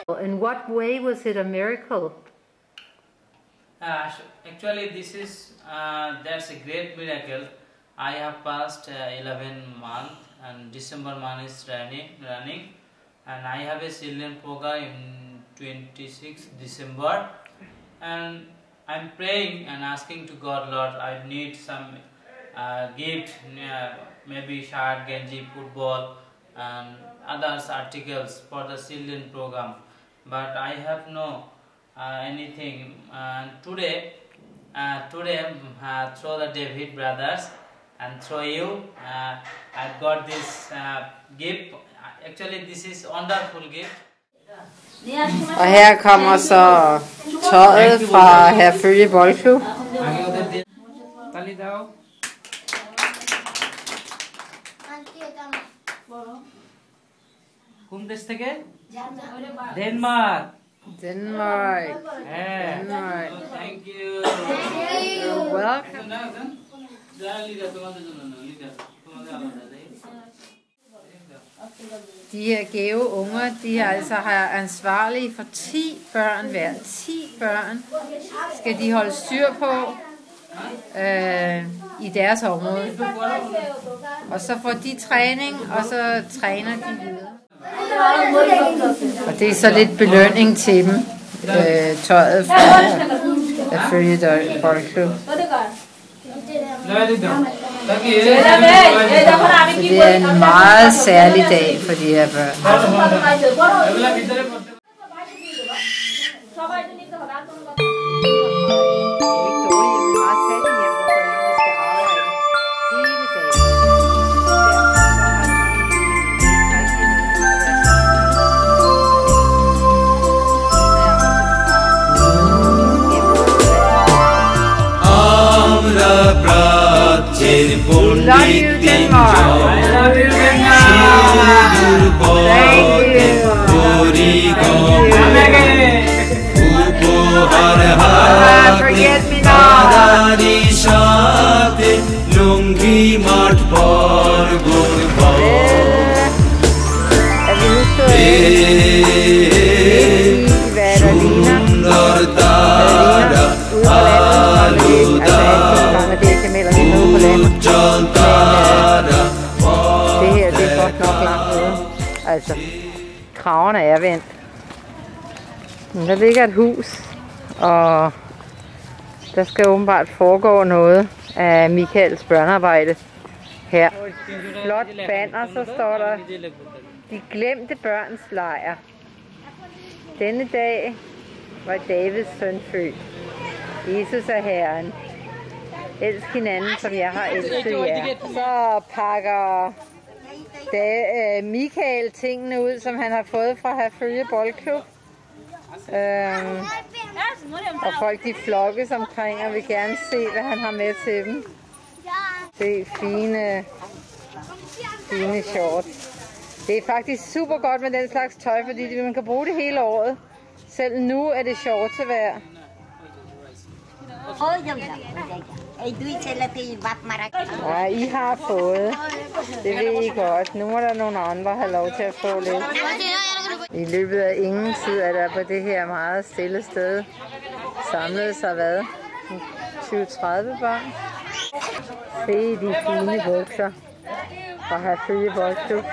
In what way was it a miracle? Actually, this is that's a great miracle. I have passed 11 months, and December month is running, and I have a children program in 26 December, and I'm praying and asking to God, Lord, I need some gift, maybe shirt, genji, football, and others articles for the children program, but I have no anything. Today through the David brothers and through you, I got this gift. Actually, this is wonderful gift. Og her kommer så tøjet fra Herfølge Boldklub. Kum desh theke? Denmark. Denmark. Yeah. Denmark. Thank you. You're welcome. De her gave unger, de er altså ansvarlige for 10 børn hver. 10 børn skal de holde styr på i deres område. Og så får de træning, og så træner de videre. Og det er så lidt belønning til dem, tøjet fra Herfølge Boldklub. Så det er en meget særlig dag for de her børn. Love you, Denmark. I love you, Denmark. Thank you. Forget me not. Det her, det er godt nok langt ude. Altså, kragerne er vendt. Men der ligger et hus, og der skal åbenbart foregå noget af Michaels børnearbejde her. Flot banner, så står der: De glemte børns lejr. Denne dag var Davids søn født. Jesus er Herren. Elsk hinanden, som jeg har elsket jer. Så pakker Michael tingene ud, som han har fået fra Herfølge Boldklub. Og folk de flokkes omkring og vil gerne se, hvad han har med til dem. Se fine shorts. Det er faktisk super godt med den slags tøj, fordi man kan bruge det hele året. Selv nu er det shortsevejr. Ja, I har fået. Det ved I godt. Nu må der nogle andre have lov til at få lidt. I løbet af ingen tid er der på det her meget stille sted samlet sig hvad? 20-30 børn. Se de fine bukser fra Herfølge Boldklub.